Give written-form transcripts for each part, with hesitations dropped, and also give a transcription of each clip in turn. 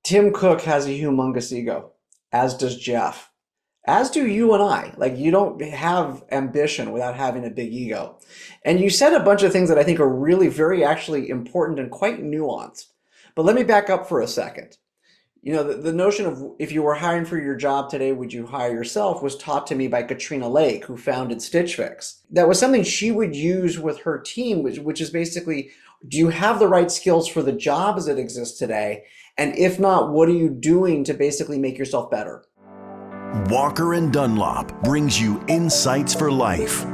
Tim Cook has a humongous ego, as does Jeff, as do you and I. Like, you don't have ambition without having a big ego. And you said a bunch of things that I think are really very actually important and quite nuanced. But let me back up for a second. The notion of if you were hiring for your job today, would you hire yourself was taught to me by Katrina Lake, who founded Stitch Fix. That was something she would use with her team, which is basically, do you have the right skills for the job as it exists today? And if not, what are you doing to basically make yourself better? Walker and Dunlop brings you insights for life.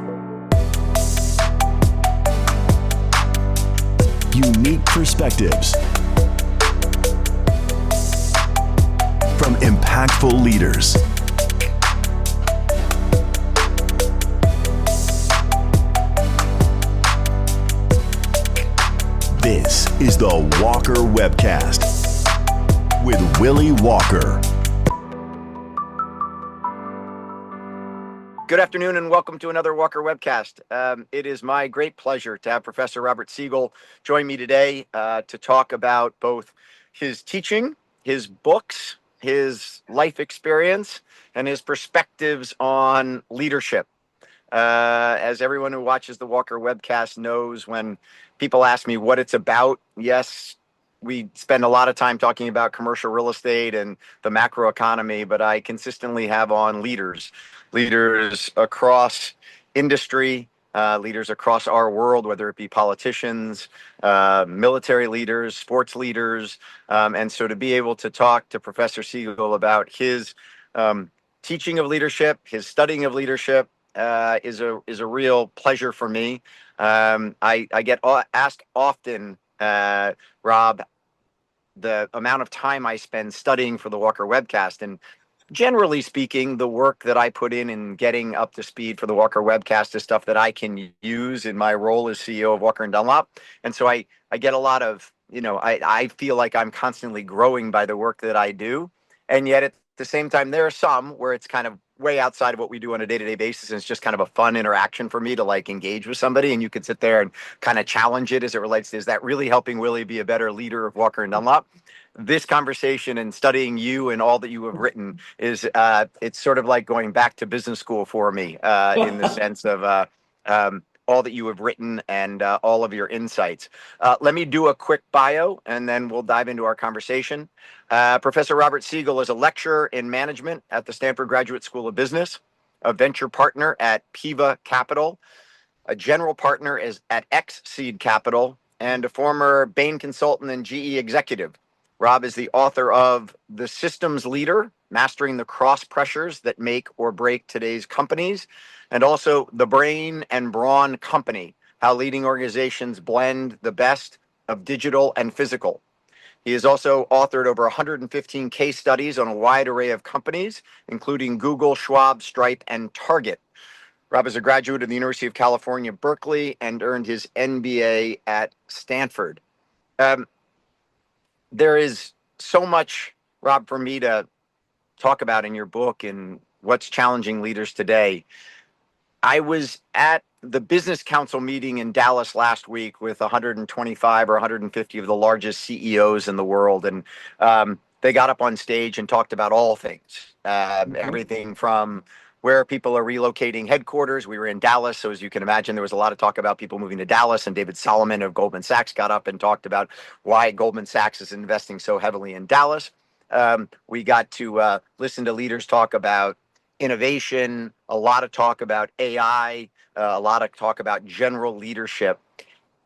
Unique perspectives from impactful leaders. This is the Walker Webcast with Willy Walker. Good afternoon and welcome to another Walker Webcast. It is my great pleasure to have Professor Robert Siegel join me today to talk about both his teaching, his books, his life experience, and his perspectives on leadership. As everyone who watches the Walker Webcast knows, when people ask me what it's about, yes, we spend a lot of time talking about commercial real estate and the macro economy, but I consistently have on leaders across industry, leaders across our world, whether it be politicians, military leaders, sports leaders. And so to be able to talk to Professor Siegel about his teaching of leadership, his studying of leadership, is a real pleasure for me. I get asked often, Rob, the amount of time I spend studying for the Walker Webcast. And generally speaking, the work that I put in getting up to speed for the Walker Webcast is stuff that I can use in my role as CEO of Walker and Dunlop. And so I get a lot of, I feel like I'm constantly growing by the work that I do. And yet at the same time, there are some where it's kind of way outside of what we do on a day-to-day basis. And it's just kind of a fun interaction for me to engage with somebody. And you could sit there and kind of challenge it as it relates to, is that really helping Willy be a better leader of Walker and Dunlop? This conversation and studying you and all that you have written is, it's sort of like going back to business school for me in the sense of all that you have written and all of your insights. Let me do a quick bio and then we'll dive into our conversation. Professor Robert Siegel is a lecturer in management at the Stanford Graduate School of Business, a venture partner at Piva Capital, a general partner at X Seed Capital, and a former Bain consultant and GE executive. Rob is the author of The Systems Leader, Mastering the Cross Pressures That Make or Break Today's Companies, and also The Brain and Brawn Company, How Leading Organizations Blend the Best of Digital and Physical. He has also authored over 115 case studies on a wide array of companies, including Google, Schwab, Stripe, and Target. Rob is a graduate of the University of California, Berkeley, and earned his MBA at Stanford. There is so much, Rob, for me to talk about in your book and what's challenging leaders today. I was at the Business Council meeting in Dallas last week with 125 or 150 of the largest CEOs in the world. And they got up on stage and talked about all things, everything from where people are relocating headquarters. We were in Dallas, so as you can imagine, there was a lot of talk about people moving to Dallas, and David Solomon of Goldman Sachs got up and talked about why Goldman Sachs is investing so heavily in Dallas. We got to listen to leaders talk about innovation, a lot of talk about AI, a lot of talk about general leadership.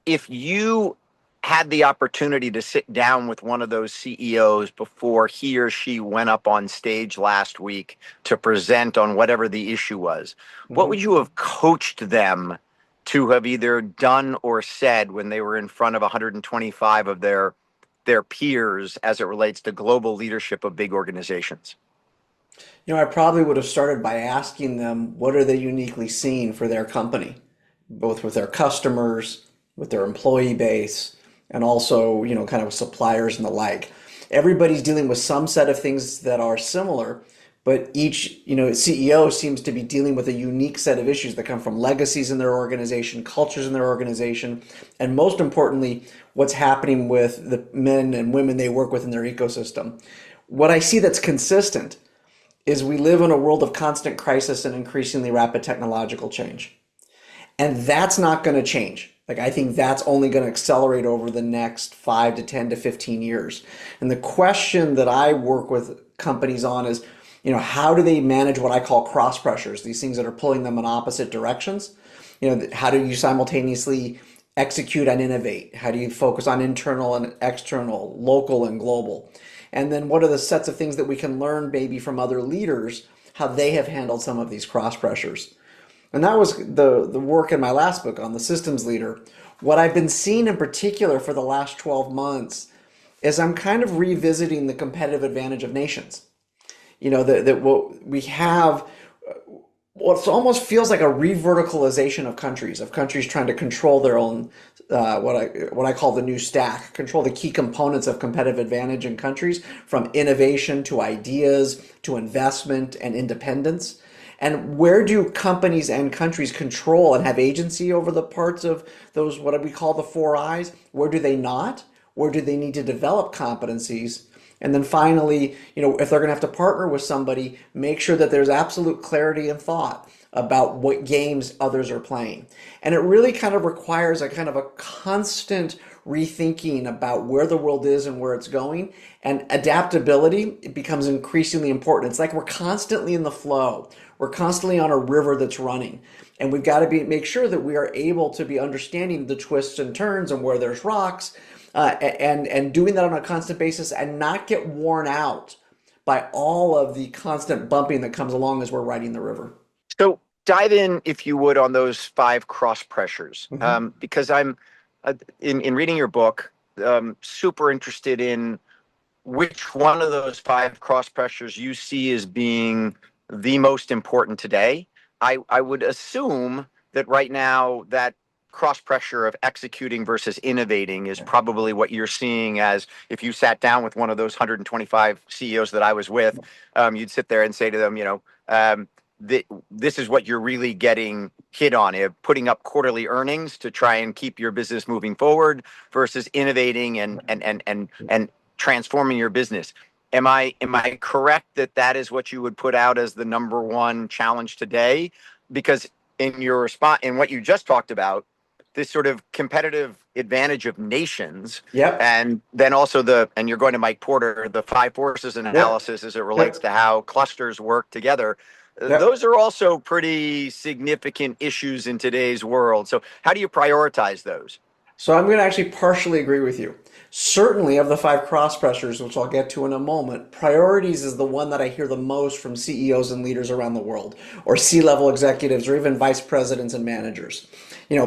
If you had the opportunity to sit down with one of those CEOs before he or she went up on stage last week to present on whatever the issue was, what would you have coached them to have either done or said when they were in front of 125 of their peers as it relates to global leadership of big organizations? I probably would have started by asking them, what are they uniquely seeing for their company, both with their customers, with their employee base, and also, kind of suppliers and the like. Everybody's dealing with some set of things that are similar, but each, CEO seems to be dealing with a unique set of issues that come from legacies in their organization, cultures in their organization, and most importantly, what's happening with the men and women they work with in their ecosystem. What I see that's consistent is we live in a world of constant crisis and increasingly rapid technological change. And that's not going to change. Like, I think that's only going to accelerate over the next 5 to 10 to 15 years. And the question that I work with companies on is, how do they manage what I call cross pressures, these things that are pulling them in opposite directions? How do you simultaneously execute and innovate? How do you focus on internal and external, local and global? And then what are the sets of things that we can learn maybe from other leaders, how they have handled some of these cross pressures? And that was the work in my last book on the systems leader. What I've been seeing in particular for the last 12 months is I'm kind of revisiting the competitive advantage of nations. That what we have, what almost feels like a re-verticalization of countries trying to control their own, what I call the new stack, control the key components of competitive advantage in countries, from innovation to ideas to investment and independence. And where do companies and countries control and have agency over the parts of those, what we call the four I's? Where do they not? Where do they need to develop competencies? And then finally, if they're going to have to partner with somebody, make sure that there's absolute clarity and thought about what games others are playing. And it really kind of requires a kind of a constant rethinking about where the world is and where it's going. And adaptability, it becomes increasingly important. It's like we're constantly in the flow. We're constantly on a river that's running. And we've got to make sure that we are able to be understanding the twists and turns and where there's rocks, and doing that on a constant basis and not get worn out by all of the constant bumping that comes along as we're riding the river. So dive in, if you would, on those 5 cross pressures, because I'm in reading your book, super interested in which one of those 5 cross pressures you see as being the most important today. I would assume that right now that cross pressure of executing versus innovating is probably what you're seeing. As if you sat down with one of those 125 CEOs that I was with, you'd sit there and say to them, this is what you're really getting hit on, putting up quarterly earnings to try and keep your business moving forward versus innovating and transforming your business. Am I correct that is what you would put out as the number one challenge today? Because in your response, in what you just talked about, this sort of competitive advantage of nations, Yep. and then also and you're going to Mike Porter, the 5 forces analysis as it relates to how clusters work together. Yep. Those are also pretty significant issues in today's world. So how do you prioritize those? So I'm going to actually partially agree with you. Certainly, of the 5 cross pressures, which I'll get to in a moment, priorities is the one that I hear the most from CEOs and leaders around the world, or C-level executives, or even vice presidents and managers.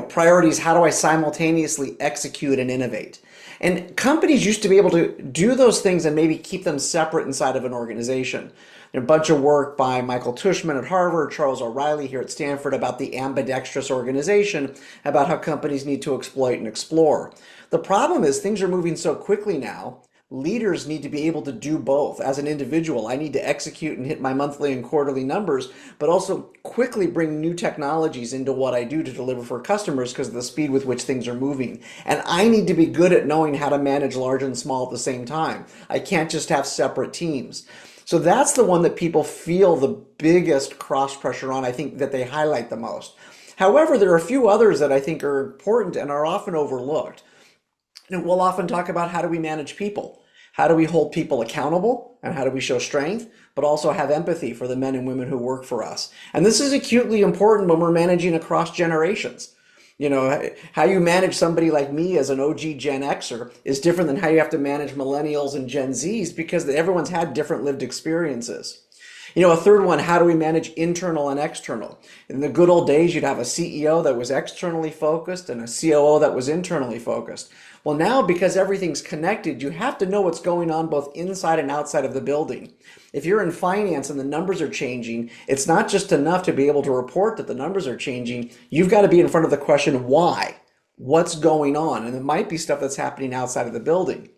Priorities, how do I simultaneously execute and innovate? And companies used to be able to do those things and maybe keep them separate inside of an organization. A bunch of work by Michael Tushman at Harvard, Charles O'Reilly here at Stanford about the ambidextrous organization, about how companies need to exploit and explore. The problem is things are moving so quickly now. Leaders need to be able to do both. As an individual, I need to execute and hit my monthly and quarterly numbers, but also quickly bring new technologies into what I do to deliver for customers because of the speed with which things are moving. And I need to be good at knowing how to manage large and small at the same time. I can't just have separate teams. So that's the one that people feel the biggest cross pressure on. I think that they highlight the most. However, there are a few others that I think are important and are often overlooked. And we'll often talk about how do we manage people? How do we hold people accountable? And how do we show strength, but also have empathy for the men and women who work for us? And this is acutely important when we're managing across generations. How you manage somebody like me as an OG Gen Xer is different than how you have to manage millennials and Gen Zs because everyone's had different lived experiences. A third one, how do we manage internal and external? In the good old days, you'd have a CEO that was externally focused and a COO that was internally focused. Well, now, because everything's connected, you have to know what's going on both inside and outside of the building. If you're in finance and the numbers are changing, it's not just enough to be able to report that the numbers are changing. You've got to be in front of the question, why? What's going on? And it might be stuff that's happening outside of the building.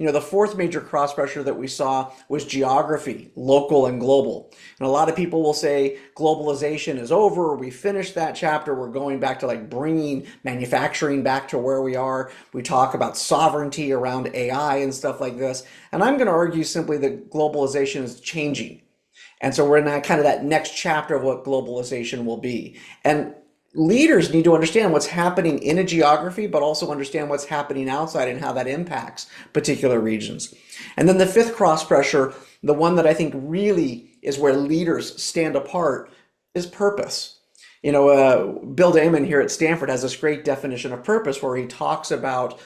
The fourth major cross pressure that we saw was geography, local and global. And a lot of people will say globalization is over. We finished that chapter. We're going back to like bringing manufacturing back to where we are. We talk about sovereignty around AI and stuff like this. And I'm going to argue simply that globalization is changing. And so we're in that kind of that next chapter of what globalization will be. And leaders need to understand what's happening in a geography, but also understand what's happening outside and how that impacts particular regions. And then the fifth cross pressure, the one that I think really is where leaders stand apart, is purpose. Bill Damon here at Stanford has this great definition of purpose where he talks about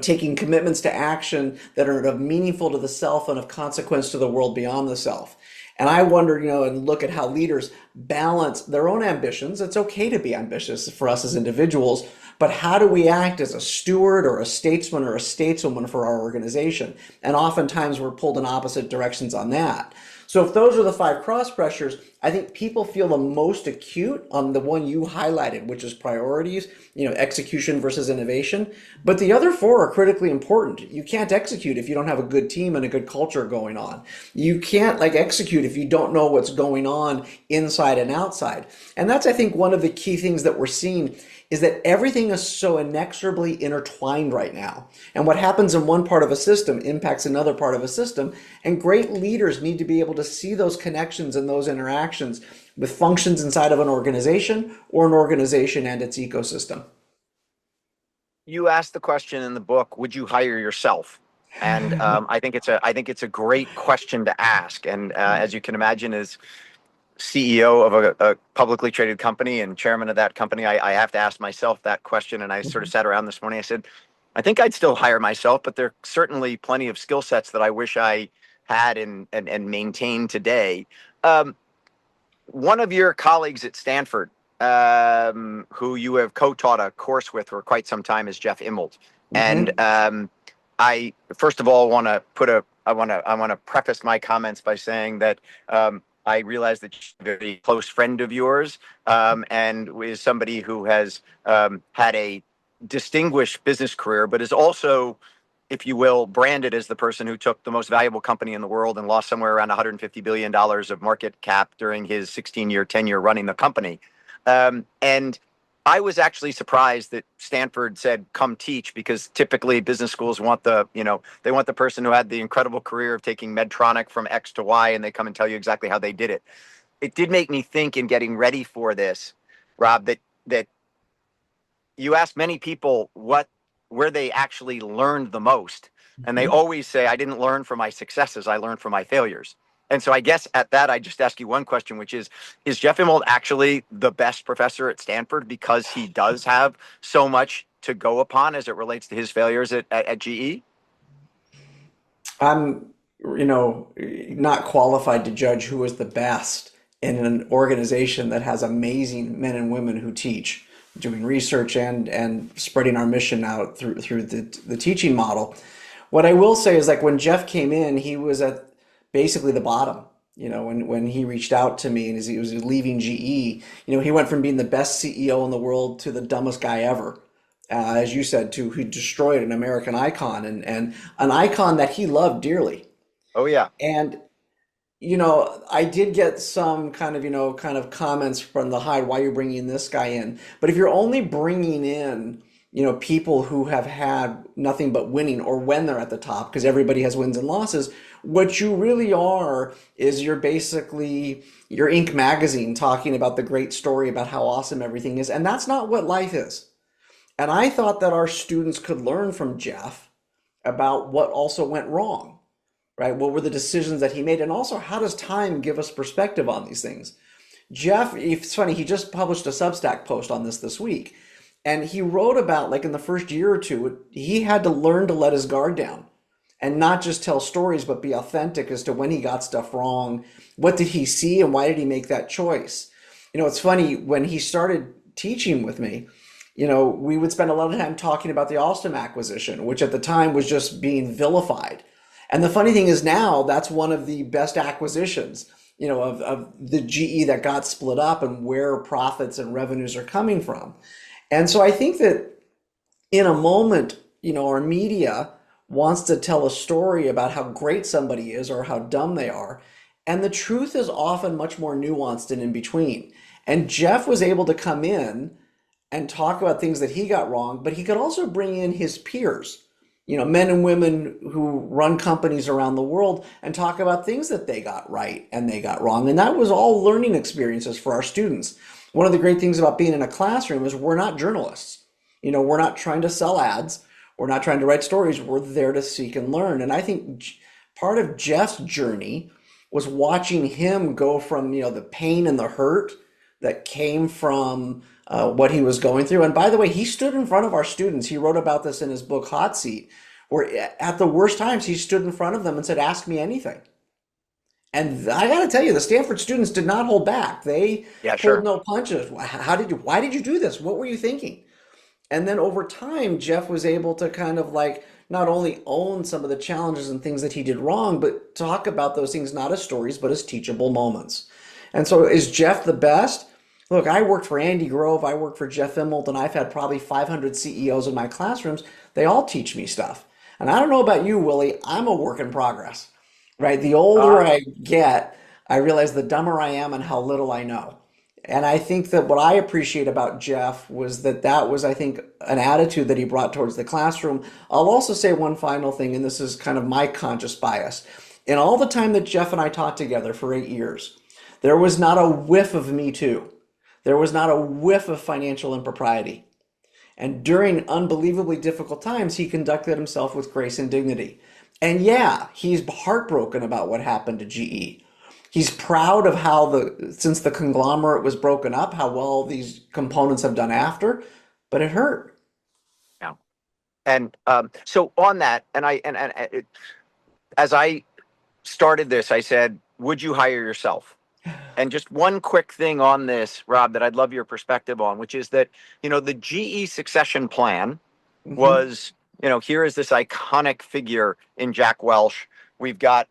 taking commitments to action that are of meaningful to the self and of consequence to the world beyond the self. And I wonder, and look at how leaders balance their own ambitions. It's okay to be ambitious for us as individuals, but how do we act as a steward or a statesman or a stateswoman for our organization? And oftentimes we're pulled in opposite directions on that. So if those are the five cross pressures, I think people feel the most acute on the one you highlighted, which is priorities, execution versus innovation. But the other four are critically important. You can't execute if you don't have a good team and a good culture going on. You can't execute if you don't know what's going on inside and outside. And that's, I think, one of the key things that we're seeing is that everything is so inexorably intertwined right now. And what happens in one part of a system impacts another part of a system. And great leaders need to be able to see those connections and those interactions with functions inside of an organization or an organization and its ecosystem. You asked the question in the book, would you hire yourself? And I think it's a great question to ask. And as you can imagine, as CEO of a publicly traded company and chairman of that company, I have to ask myself that question. And I sort of sat around this morning. I said, I think I'd still hire myself, but there are certainly plenty of skill sets that I wish I had and maintained today. One of your colleagues at Stanford, who you have co-taught a course with for quite some time, is Jeff Immelt. And I first of all want to preface my comments by saying that I realize that she's a very close friend of yours, and is somebody who has had a distinguished business career, but is also, if you will, branded as the person who took the most valuable company in the world and lost somewhere around $150 billion of market cap during his 16-year tenure running the company. And I was actually surprised that Stanford said, come teach, because typically business schools want they want the person who had the incredible career of taking Medtronic from X to Y, and they come and tell you exactly how they did it. It did make me think in getting ready for this, Rob, that you ask many people where they actually learned the most. And they always say, I didn't learn from my successes, I learned from my failures. And so I guess at that, I just ask you one question, which is Jeff Immelt actually the best professor at Stanford because he does have so much to go upon as it relates to his failures at GE? I'm, not qualified to judge who is the best in an organization that has amazing men and women who teach, doing research and spreading our mission out through the teaching model. What I will say is when Jeff came in, he was at basically the bottom. When he reached out to me and as he was leaving GE, he went from being the best CEO in the world to the dumbest guy ever. As you said, who destroyed an American icon and an icon that he loved dearly. Oh, yeah. And, I did get some kind of comments from the hide, why you're bringing this guy in. But if you're only bringing in, people who have had nothing but winning or when they're at the top, because everybody has wins and losses, what you really are is you're basically your Inc. magazine talking about the great story about how awesome everything is. And that's not what life is. And I thought that our students could learn from Jeff about what also went wrong, right? What were the decisions that he made? And also, how does time give us perspective on these things? Jeff, it's funny, he just published a Substack post on this week. And he wrote about, in the first year or two, he had to learn to let his guard down and not just tell stories, but be authentic as to when he got stuff wrong. What did he see and why did he make that choice? It's funny, when he started teaching with me, we would spend a lot of time talking about the Alstom acquisition, which at the time was just being vilified. And the funny thing is now that's one of the best acquisitions, of the GE that got split up and where profits and revenues are coming from. And so I think that in a moment, our media wants to tell a story about how great somebody is or how dumb they are. And the truth is often much more nuanced and in between. And Jeff was able to come in and talk about things that he got wrong, but he could also bring in his peers, men and women who run companies around the world and talk about things that they got right and they got wrong. And that was all learning experiences for our students. One of the great things about being in a classroom is we're not journalists. We're not trying to sell ads. We're not trying to write stories. We're there to seek and learn. And I think part of Jeff's journey was watching him go from, the pain and the hurt that came from what he was going through. And by the way, he stood in front of our students. He wrote about this in his book, Hot Seat, where at the worst times he stood in front of them and said, ask me anything. And I got to tell you, the Stanford students did not hold back. They Yeah, pulled sure. no punches. Why did you do this? What were you thinking? And then over time, Jeff was able to kind of like not only own some of the challenges and things that he did wrong, but talk about those things not as stories, but as teachable moments. And so is Jeff the best? Look, I worked for Andy Grove, I worked for Jeff Immelt, and I've had probably 500 CEOs in my classrooms. They all teach me stuff. And I don't know about you, Willie, I'm a work in progress, right? The older Uh, I get, I realize the dumber I am and how little I know. And I think that what I appreciate about Jeff was that was, I think, an attitude that he brought towards the classroom. I'll also say one final thing, and this is kind of my conscious bias. In all the time that Jeff and I taught together for 8 years, there was not a whiff of Me Too. There was not a whiff of financial impropriety. And during unbelievably difficult times, he conducted himself with grace and dignity. And yeah, he's heartbroken about what happened to GE. He's proud of how since the conglomerate was broken up, how well these components have done after, but it hurt. yeah. And so on that, as I started this, I said, would you hire yourself? And just one quick thing on this, Rob, that I'd love your perspective on, which is that, the GE succession plan Hmm. was, here is this iconic figure in Jack Welch. We've got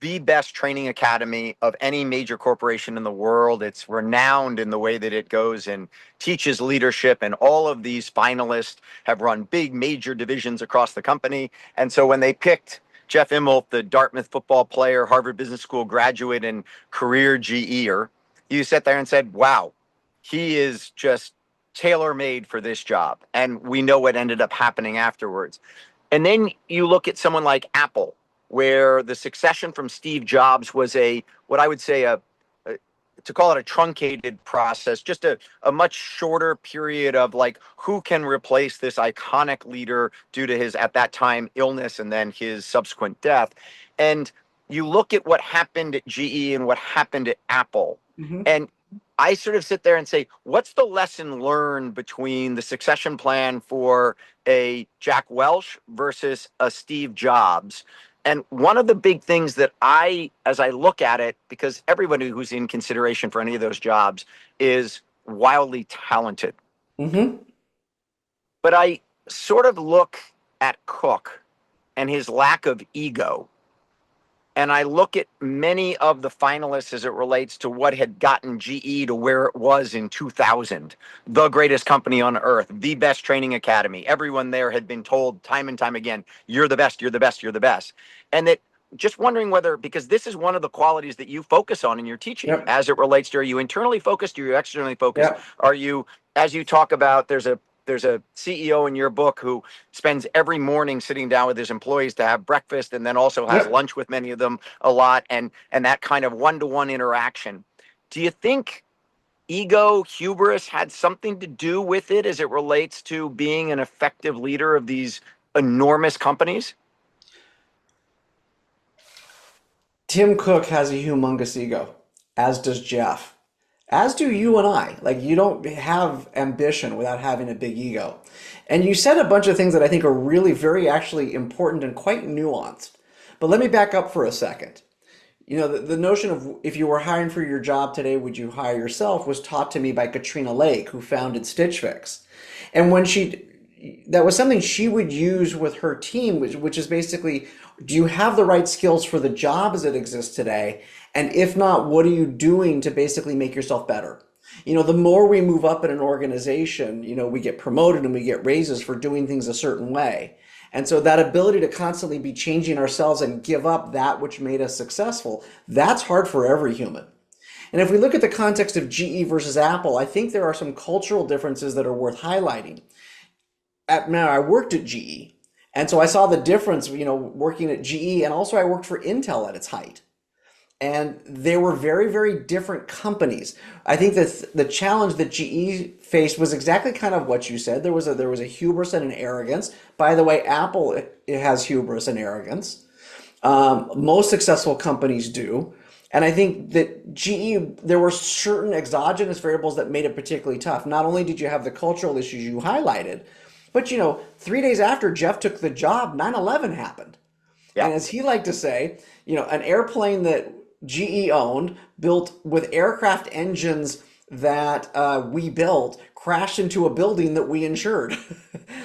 the best training academy of any major corporation in the world. It's renowned in the way that it goes and teaches leadership. And all of these finalists have run big major divisions across the company. And so when they picked Jeff Immelt, the Dartmouth football player, Harvard Business School graduate, and career GEer, you sat there and said, wow, he is just tailor made for this job. And we know what ended up happening afterwards. And then you look at someone like Apple, where the succession from Steve Jobs was what I would say to call it a truncated process, just a much shorter period of like, who can replace this iconic leader due to his, at that time, illness and then his subsequent death. And you look at what happened at GE and what happened at Apple. Hmm. And I sort of sit there and say, what's the lesson learned between the succession plan for a Jack Welch versus a Steve Jobs? And one of the big things that as I look at it, because everybody who's in consideration for any of those jobs is wildly talented. Hmm. But I sort of look at Cook and his lack of ego, and I look at many of the finalists as it relates to what had gotten GE to where it was in 2000, the greatest company on earth, the best training academy. Everyone there had been told time and time again, you're the best, you're the best, you're the best. And that just wondering whether, because this is one of the qualities that you focus on in your teaching Yep. as it relates to, are you internally focused? Are you externally focused? Yep. Are you, as you talk about, there's a CEO in your book who spends every morning sitting down with his employees to have breakfast and then also has Yep. lunch with many of them a lot, and that kind of one-to-one interaction. Do you think ego, hubris had something to do with it as it relates to being an effective leader of these enormous companies? Tim Cook has a humongous ego, as does Jeff. As do you and I. Like, you don't have ambition without having a big ego. And you said a bunch of things that I think are really very actually important and quite nuanced. But let me back up for a second. The notion of if you were hiring for your job today, would you hire yourself was taught to me by Katrina Lake, who founded Stitch Fix. And that was something she would use with her team, which is basically, do you have the right skills for the job as it exists today? And if not, what are you doing to basically make yourself better? The more we move up in an organization, we get promoted and we get raises for doing things a certain way. And so that ability to constantly be changing ourselves and give up that which made us successful, that's hard for every human. And if we look at the context of GE versus Apple, I think there are some cultural differences that are worth highlighting. Now, I worked at GE, and so I saw the difference, working at GE, and also I worked for Intel at its height. And they were very, very different companies. I think that the challenge that GE faced was exactly kind of what you said. There was a hubris and an arrogance. By the way, Apple it has hubris and arrogance. Most successful companies do. And I think that GE, there were certain exogenous variables that made it particularly tough. Not only did you have the cultural issues you highlighted, but 3 days after Jeff took the job, 9/11 happened. Yeah. And as he liked to say, an airplane that GE owned, built with aircraft engines that we built, crashed into a building that we insured.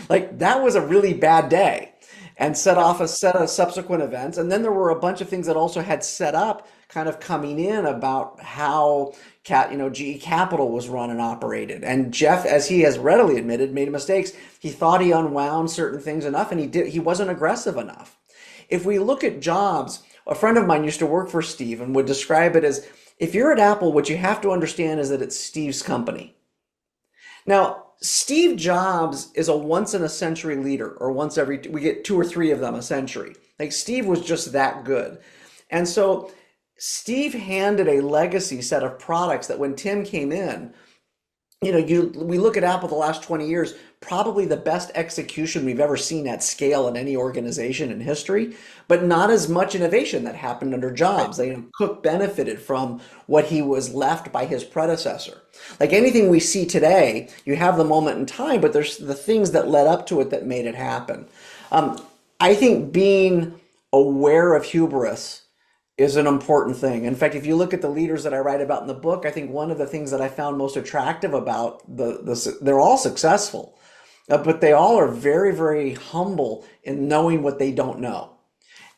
Like that was a really bad day and set off a set of subsequent events. And then there were a bunch of things that also had set up kind of coming in about how GE Capital was run and operated. And Jeff, as he has readily admitted, made mistakes. He thought he unwound certain things enough and he wasn't aggressive enough. If we look at jobs, a friend of mine used to work for Steve and would describe it as, if you're at Apple, what you have to understand is that it's Steve's company. Now, Steve Jobs is a once in a century leader, or we get two or three of them a century. Like Steve was just that good. And so Steve handed a legacy set of products that when Tim came in, we look at Apple the last 20 years, probably the best execution we've ever seen at scale in any organization in history, but not as much innovation that happened under Right. Jobs. Cook benefited from what he was left by his predecessor. Like anything we see today, you have the moment in time, but there's the things that led up to it that made it happen. I think being aware of hubris is an important thing. In fact, if you look at the leaders that I write about in the book, I think one of the things that I found most attractive about they're all successful, but they all are very, very humble in knowing what they don't know.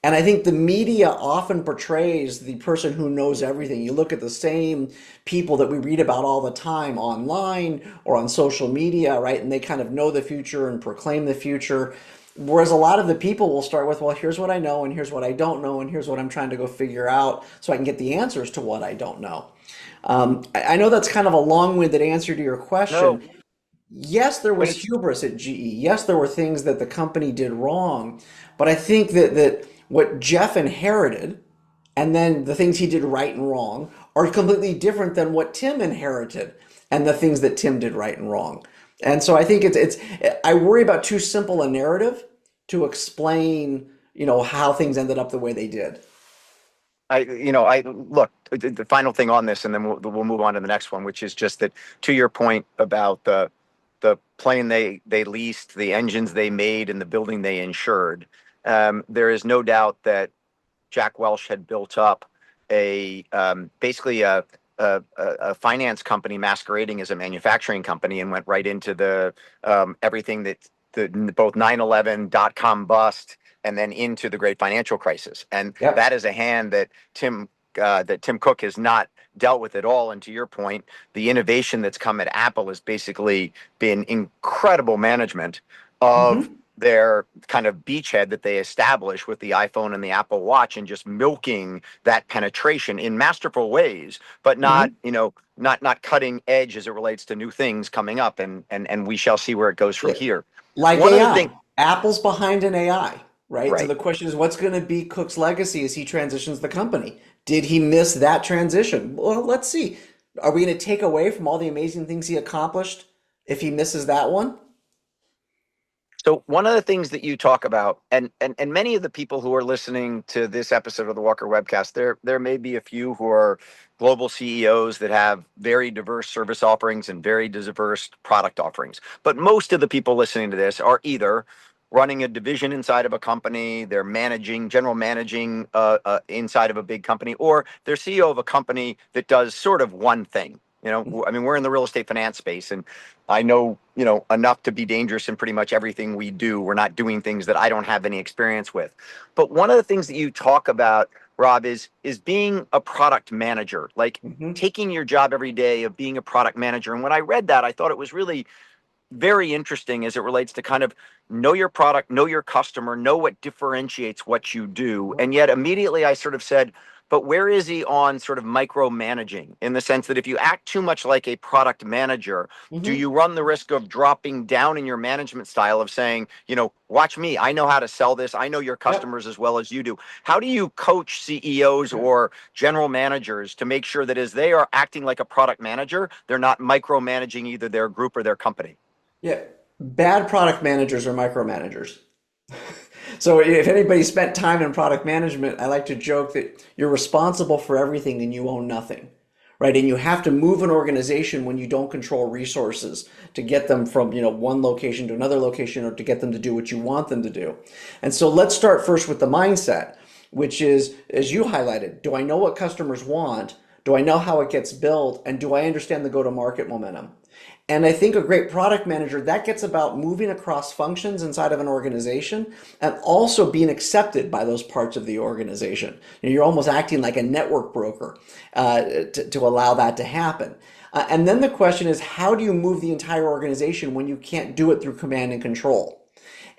And I think the media often portrays the person who knows everything. You look at the same people that we read about all the time online or on social media, right? And they kind of know the future and proclaim the future. Whereas a lot of the people will start with, well, here's what I know, and here's what I don't know, and here's what I'm trying to go figure out so I can get the answers to what I don't know. I know that's kind of a long-winded answer to your No, question. Yes, there but was it's hubris at GE. Yes, there were things that the company did wrong. But I think that what Jeff inherited and then the things he did right and wrong are completely different than what Tim inherited and the things that Tim did right and wrong. And so I think it's I worry about too simple a narrative to explain, how things ended up the way they did. I look, the final thing on this, and then we'll move on to the next one, which is just that, to your point about the plane they leased, the engines they made, and the building they insured. There is no doubt that Jack Welch had built up basically a finance company masquerading as a manufacturing company, and went right into the everything that the both 9/11 dot-com bust and then into the great financial crisis. And that Yep. is a hand that Tim Cook has not dealt with at all. And to your point, the innovation that's come at Apple has basically been incredible management of Hmm. their kind of beachhead that they established with the iPhone and the Apple Watch, and just milking that penetration in masterful ways, but not, Hmm. not cutting edge as it relates to new things coming up. And we shall see where it goes from Yeah. here. Like One of the things, AI. Apple's behind in AI, right? So right? the question is, what's going to be Cook's legacy as he transitions the company? Did he miss that transition? Well, let's see. Are we going to take away from all the amazing things he accomplished if he misses that one? So one of the things that you talk about, and many of the people who are listening to this episode of the Walker Webcast, there may be a few who are global CEOs that have very diverse service offerings and very diverse product offerings. But most of the people listening to this are either running a division inside of a company, they're general managing inside of a big company, or they're CEO of a company that does sort of one thing. I mean, we're in the real estate finance space, and I know, enough to be dangerous in pretty much everything we do. We're not doing things that I don't have any experience with. But one of the things that you talk about, Rob, is being a product manager, like Hmm. taking your job every day of being a product manager. And when I read that, I thought it was really very interesting as it relates to kind of know your product, know your customer, know what differentiates what you do. And yet immediately I sort of said, but where is he on sort of micromanaging, in the sense that if you act too much like a product manager, do Hmm. you run the risk of dropping down in your management style of saying, watch me, I know how to sell this, I know your Yep. customers as well as you do? How do you coach CEOs or general managers to make sure that as they are acting like a product manager, they're not micromanaging either their group or their company? Yeah. Bad product managers are micromanagers. So if anybody spent time in product management, I like to joke that you're responsible for everything and you own nothing, right? And you have to move an organization when you don't control resources to get them from, one location to another location, or to get them to do what you want them to do. And so let's start first with the mindset, which is, as you highlighted, do I know what customers want? Do I know how it gets built? And do I understand the go-to-market momentum? And I think a great product manager, that gets about moving across functions inside of an organization and also being accepted by those parts of the organization. You're almost acting like a network broker to allow that to happen. And then the question is, how do you move the entire organization when you can't do it through command and control?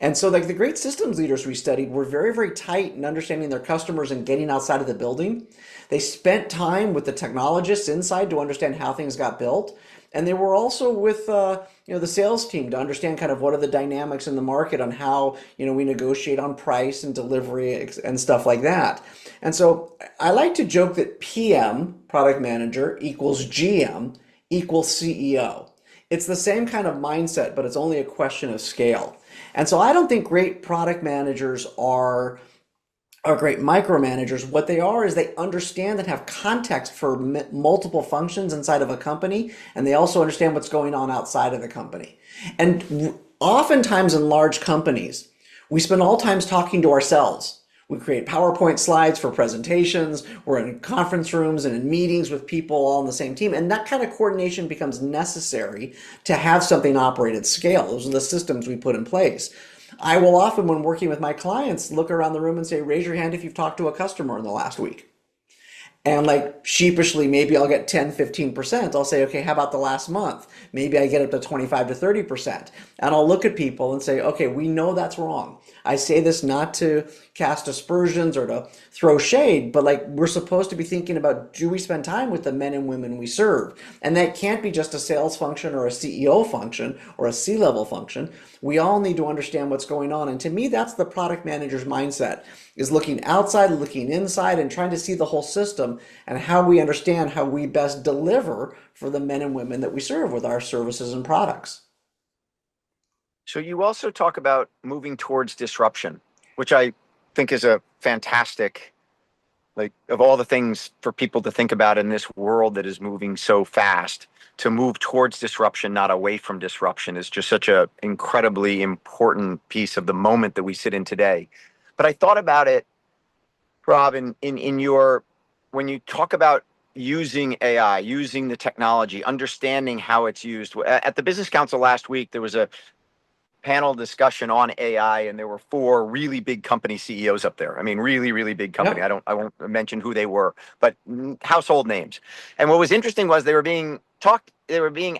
And so, like the great systems leaders we studied were very, very tight in understanding their customers and getting outside of the building. They spent time with the technologists inside to understand how things got built. And they were also with the sales team to understand kind of what are the dynamics in the market on how we negotiate on price and delivery and stuff like that. And so I like to joke that PM, product manager, equals GM equals CEO. It's the same kind of mindset, but it's only a question of scale. And so I don't think great product managers are great micromanagers. What they are is they understand and have context for multiple functions inside of a company, and they also understand what's going on outside of the company. And oftentimes in large companies, we spend all times talking to ourselves. We create PowerPoint slides for presentations. We're in conference rooms and in meetings with people all on the same team. And that kind of coordination becomes necessary to have something operate at scale. Those are the systems we put in place. I will often, when working with my clients, look around the room and say, raise your hand if you've talked to a customer in the last week. And like sheepishly, maybe I'll get 10, 15%. I'll say, okay, how about the last month? Maybe I get up to 25 to 30%. And I'll look at people and say, okay, we know that's wrong. I say this not to cast aspersions or to throw shade, but like we're supposed to be thinking about, do we spend time with the men and women we serve? And that can't be just a sales function or a CEO function or a C-level function. We all need to understand what's going on. And to me, that's the product manager's mindset, is looking outside, looking inside, and trying to see the whole system and how we understand how we best deliver for the men and women that we serve with our services and products. So you also talk about moving towards disruption, which I think is a fantastic, like, of all the things for people to think about in this world that is moving so fast, to move towards disruption, not away from disruption, is just such a incredibly important piece of the moment that we sit in today. But I thought about it, Rob, in your, when you talk about using AI, using the technology, understanding how it's used. At the Business Council last week, there was a panel discussion on AI, and there were four really big company CEOs up there. I mean, really, really big company. Yep. I won't mention who they were, but household names. And what was interesting was they were being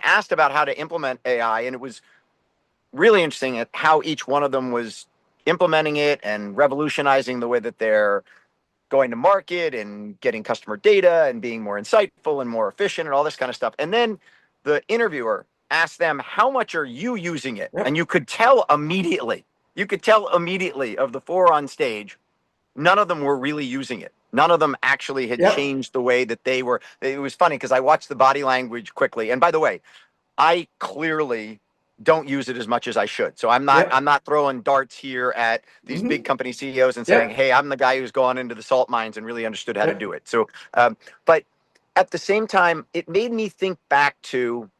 asked about how to implement AI, and it was really interesting at how each one of them was implementing it and revolutionizing the way that they're going to market and getting customer data and being more insightful and more efficient and all this kind of stuff. And then the interviewer asked them, how much are you using it? And Yep. you could tell immediately of the four on stage, none of them were really using it. None of them actually had Yep. changed the way that they were. It was funny because I watched the body language quickly. And by the way, I clearly don't use it as much as I should. So I'm Yep. not throwing darts here at these big Hmm. company CEOs and saying, Yep. "Hey, I'm the guy who's gone into the salt mines and really understood how to do Yep. it." So, but at the same time, it made me think back to,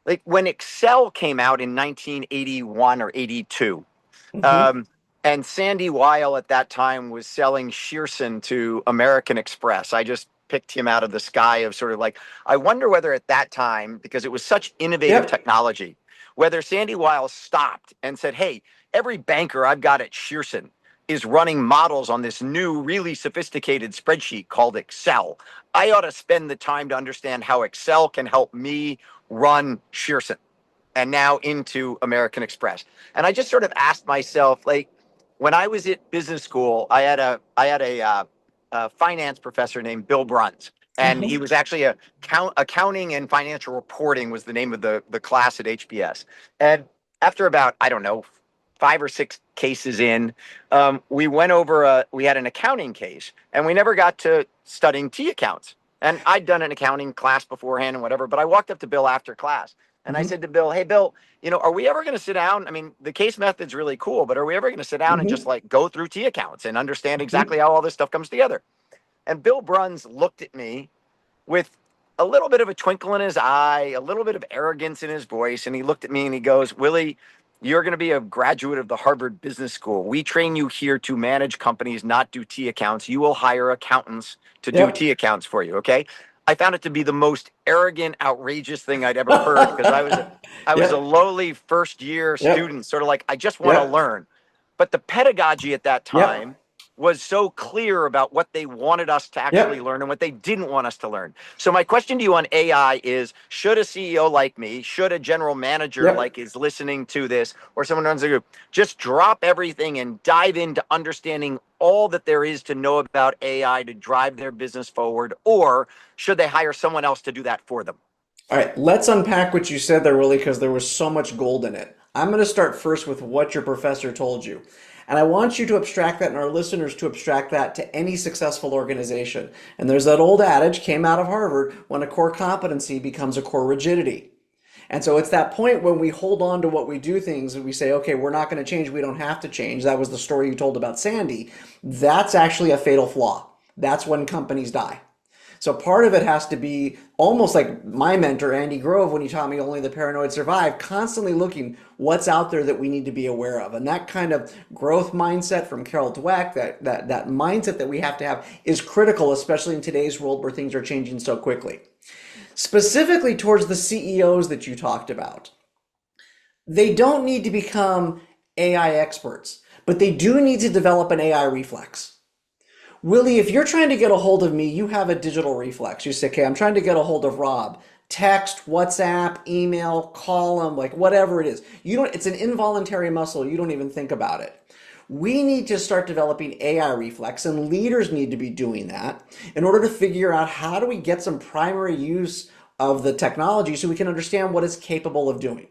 like, when Excel came out in 1981 or 82. Hmm. Um, and Sandy Weil at that time was selling Shearson to American Express. I just picked him out of the sky of sort of like, I wonder whether at that time, because it was such innovative Yep. technology, whether Sandy Weil stopped and said, hey, every banker I've got at Shearson is running models on this new, really sophisticated spreadsheet called Excel. I ought to spend the time to understand how Excel can help me run Shearson. and now into American Express. And I just sort of asked myself, like, when I was at business school, I had a finance professor named Bill Bruns, and he was actually accounting and financial reporting was the name of the class at HBS. And after about, I don't know, 5 or 6 cases in, we had an accounting case, and we never got to studying T accounts. And I'd done an accounting class beforehand and whatever, but I walked up to Bill after class and I said to Bill, "Hey, Bill, are we ever going to sit down? I mean, the case method's really cool, but are we ever going to sit down and just like go through T accounts and understand exactly how all this stuff comes together?" And Bill Bruns looked at me with a little bit of a twinkle in his eye, a little bit of arrogance in his voice. And he looked at me and he goes, "Willie, you're going to be a graduate of the Harvard Business School. We train you here to manage companies, not do T accounts. You will hire accountants to do T accounts for you. Okay." I found it to be the most arrogant, outrageous thing I'd ever heard because I was a lowly first year student, sort of like, I just want to learn. But the pedagogy at that time was so clear about what they wanted us to actually learn and what they didn't want us to learn. So my question to you on AI is, should a CEO like me, should a general manager like is listening to this, or someone runs a group, just drop everything and dive into understanding all that there is to know about AI to drive their business forward, or should they hire someone else to do that for them? All right, let's unpack what you said there, Willie, because there was so much gold in it. I'm going to start first with what your professor told you. And I want you to abstract that and our listeners to abstract that to any successful organization. And there's that old adage, came out of Harvard, when a core competency becomes a core rigidity. And so it's that point when we hold on to what we do things and we say, okay, we're not going to change, we don't have to change. That was the story you told about Sandy. That's actually a fatal flaw. That's when companies die. So part of it has to be almost like my mentor, Andy Grove, when he taught me Only the Paranoid Survive, constantly looking what's out there that we need to be aware of. And that kind of growth mindset from Carol Dweck, that mindset that we have to have is critical, especially in today's world where things are changing so quickly. Specifically towards the CEOs that you talked about, they don't need to become AI experts, but they do need to develop an AI reflex. Willie, if you're trying to get a hold of me, you have a digital reflex. You say, okay, I'm trying to get a hold of Rob. Text, WhatsApp, email, call him, like whatever it is. It's an involuntary muscle. You don't even think about it. We need to start developing AI reflex, and leaders need to be doing that in order to figure out how do we get some primary use of the technology so we can understand what it's capable of doing.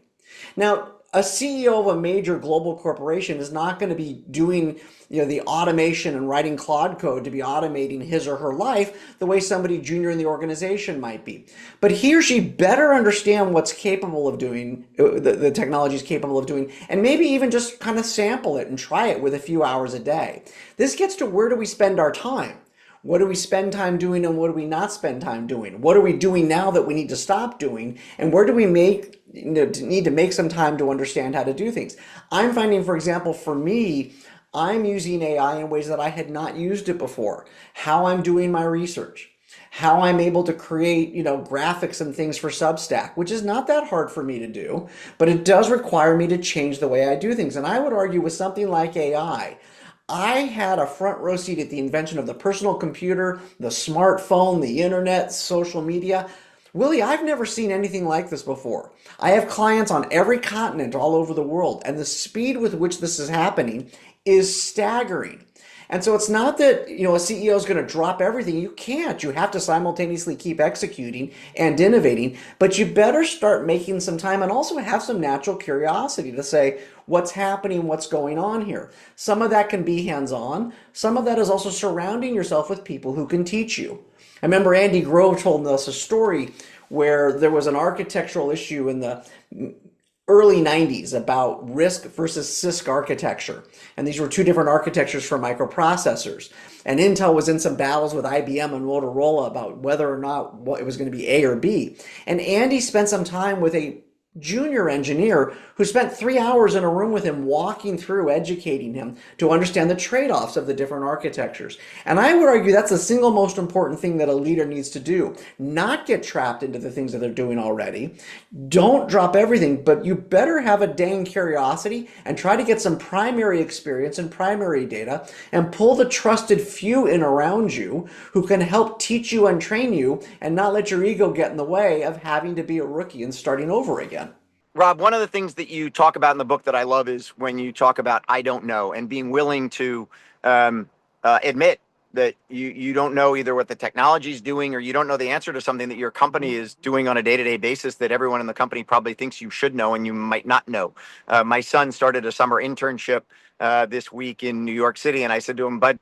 Now, a CEO of a major global corporation is not going to be doing, the automation and writing Claude code to be automating his or her life the way somebody junior in the organization might be. But he or she better understand what's capable of doing, the technology is capable of doing, and maybe even just kind of sample it and try it with a few hours a day. This gets to where do we spend our time? What do we spend time doing and what do we not spend time doing? What are we doing now that we need to stop doing? And where do we need to make some time to understand how to do things? I'm finding, for example, for me, I'm using AI in ways that I had not used it before. How I'm doing my research, how I'm able to create, graphics and things for Substack, which is not that hard for me to do, but it does require me to change the way I do things. And I would argue with something like AI, I had a front row seat at the invention of the personal computer, the smartphone, the internet, social media. Willie, I've never seen anything like this before. I have clients on every continent all over the world, and the speed with which this is happening is staggering. And so it's not that, a CEO is going to drop everything. You can't. You have to simultaneously keep executing and innovating, but you better start making some time and also have some natural curiosity to say, what's happening, what's going on here. Some of that can be hands-on. Some of that is also surrounding yourself with people who can teach you. I remember Andy Grove told us a story where there was an architectural issue in the early 90s about RISC versus CISC architecture. And these were two different architectures for microprocessors. And Intel was in some battles with IBM and Motorola about whether or not it was going to be A or B. And Andy spent some time with a junior engineer who spent 3 hours in a room with him walking through, educating him to understand the trade-offs of the different architectures. And I would argue that's the single most important thing that a leader needs to do. Not get trapped into the things that they're doing already. Don't drop everything, but you better have a dang curiosity and try to get some primary experience and primary data and pull the trusted few in around you who can help teach you and train you and not let your ego get in the way of having to be a rookie and starting over again. Rob, one of the things that you talk about in the book that I love is when you talk about I don't know and being willing to um, admit that you don't know either what the technology is doing or you don't know the answer to something that your company is doing on a day-to-day basis that everyone in the company probably thinks you should know and you might not know. My son started a summer internship this week in New York City, and I said to him, "Bud,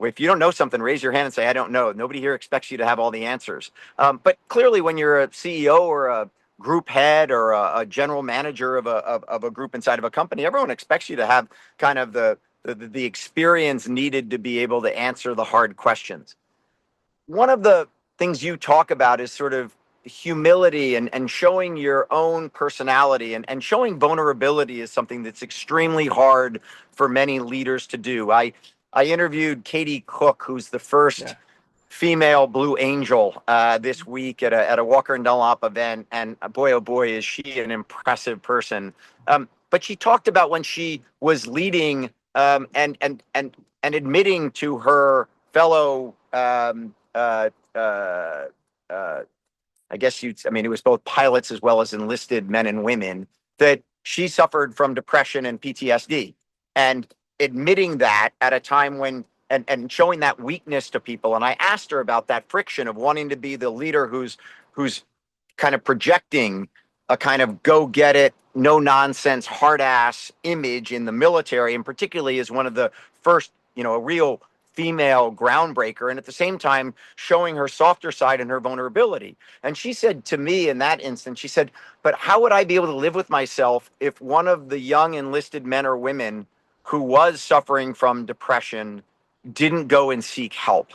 if you don't know something, raise your hand and say, I don't know. Nobody here expects you to have all the answers." But clearly, when you're a CEO or a group head or a general manager of a group inside of a company, everyone expects you to have kind of the experience needed to be able to answer the hard questions. One of the things you talk about is sort of humility and showing your own personality and showing vulnerability is something that's extremely hard for many leaders to do. I interviewed Katie Cook, who's the first Yeah. female Blue Angel this week at a Walker and Dunlop event, and boy, oh boy, is she an impressive person. But she talked about when she was leading and admitting to her fellow uh, I guess I mean, it was both pilots as well as enlisted men and women, that she suffered from depression and PTSD. And admitting that at a time when, and showing that weakness to people. And I asked her about that friction of wanting to be the leader who's kind of projecting a kind of go get it, no nonsense, hard ass image in the military, and particularly as one of the first, a real female groundbreaker, and at the same time showing her softer side and her vulnerability. And she said to me in that instance, she said, but how would I be able to live with myself if one of the young enlisted men or women who was suffering from depression didn't go and seek help?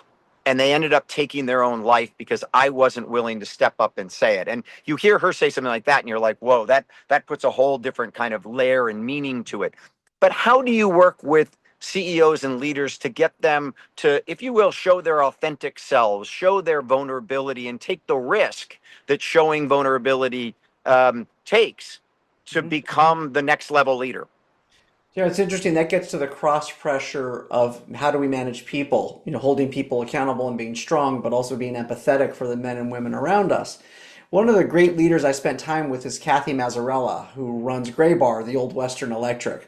And they ended up taking their own life because I wasn't willing to step up and say it. And you hear her say something like that, and you're like, whoa, that puts a whole different kind of layer and meaning to it. But how do you work with CEOs and leaders to get them to, if you will, show their authentic selves, show their vulnerability, and take the risk that showing vulnerability takes to Mhm. become the next level leader? Yeah, it's interesting. That gets to the cross pressure of how do we manage people, holding people accountable and being strong, but also being empathetic for the men and women around us. One of the great leaders I spent time with is Kathy Mazzarella, who runs Gray Bar, the old Western Electric.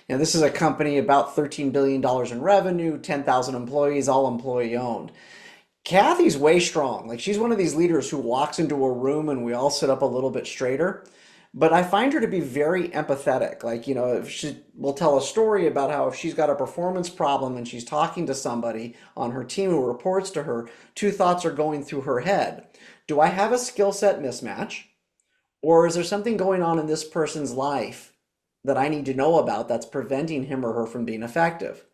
This is a company about $13 billion in revenue, 10,000 employees, all employee owned. Kathy's way strong. Like she's one of these leaders who walks into a room and we all sit up a little bit straighter. But I find her to be very empathetic. Like, if she will tell a story about how if she's got a performance problem and she's talking to somebody on her team who reports to her, two thoughts are going through her head. Do I have a skill set mismatch? Or is there something going on in this person's life that I need to know about that's preventing him or her from being effective?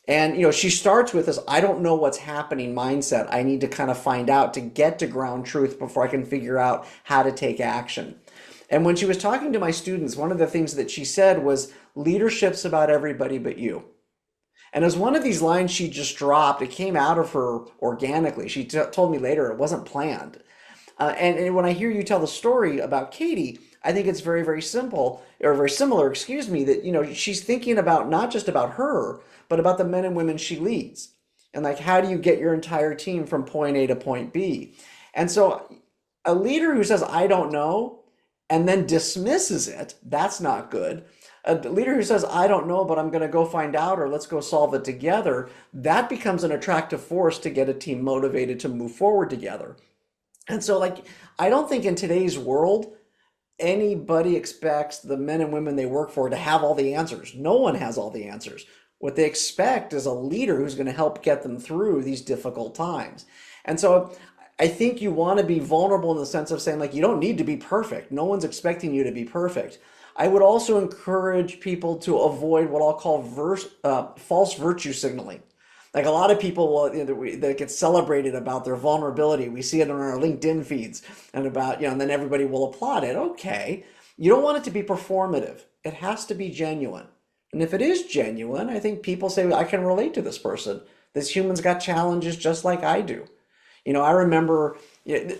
And she starts with this I don't know what's happening mindset. I need to kind of find out to get to ground truth before I can figure out how to take action. And when she was talking to my students, one of the things that she said was leadership's about everybody but you. And as one of these lines she just dropped, it came out of her organically. She told me later it wasn't planned. And when I hear you tell the story about Katie, I think it's very, very simple or very similar, excuse me, that, she's thinking about not just about her, but about the men and women she leads. And like, how do you get your entire team from point A to point B? And so a leader who says, I don't know, and then dismisses it, that's not good. A leader who says, I don't know, but I'm going to go find out, or let's go solve it together, that becomes an attractive force to get a team motivated to move forward together. And so, like, I don't think in today's world, anybody expects the men and women they work for to have all the answers. No one has all the answers. What they expect is a leader who's going to help get them through these difficult times. And so I think you want to be vulnerable in the sense of saying, like, you don't need to be perfect. No one's expecting you to be perfect. I would also encourage people to avoid what I'll call false virtue signaling. Like a lot of people that get celebrated about their vulnerability. We see it on our LinkedIn feeds and about, and then everybody will applaud it. Okay. You don't want it to be performative. It has to be genuine. And if it is genuine, I think people say, I can relate to this person. This human's got challenges just like I do. I remember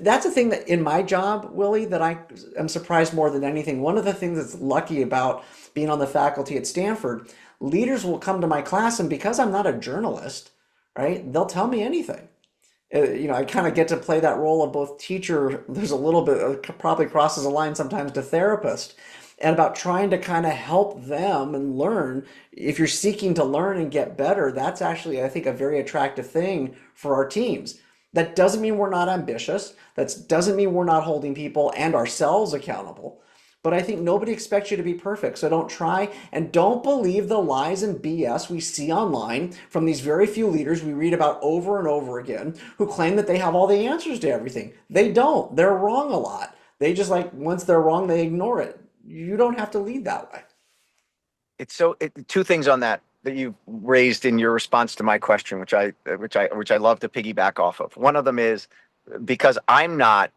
that's a thing that in my job, Willie, that I am surprised more than anything. One of the things that's lucky about being on the faculty at Stanford, leaders will come to my class, and because I'm not a journalist, right, they'll tell me anything. I kind of get to play that role of both teacher. There's a little bit, probably crosses a line sometimes to therapist, and about trying to kind of help them and learn. If you're seeking to learn and get better, that's actually, I think, a very attractive thing for our teams. That doesn't mean we're not ambitious. That doesn't mean we're not holding people and ourselves accountable. But I think nobody expects you to be perfect. So don't try and don't believe the lies and BS we see online from these very few leaders we read about over and over again who claim that they have all the answers to everything. They don't. They're wrong a lot. They just like, once they're wrong, they ignore it. You don't have to lead that way. Two things on that you raised in your response to my question, which I love to piggyback off of. One of them is because I'm not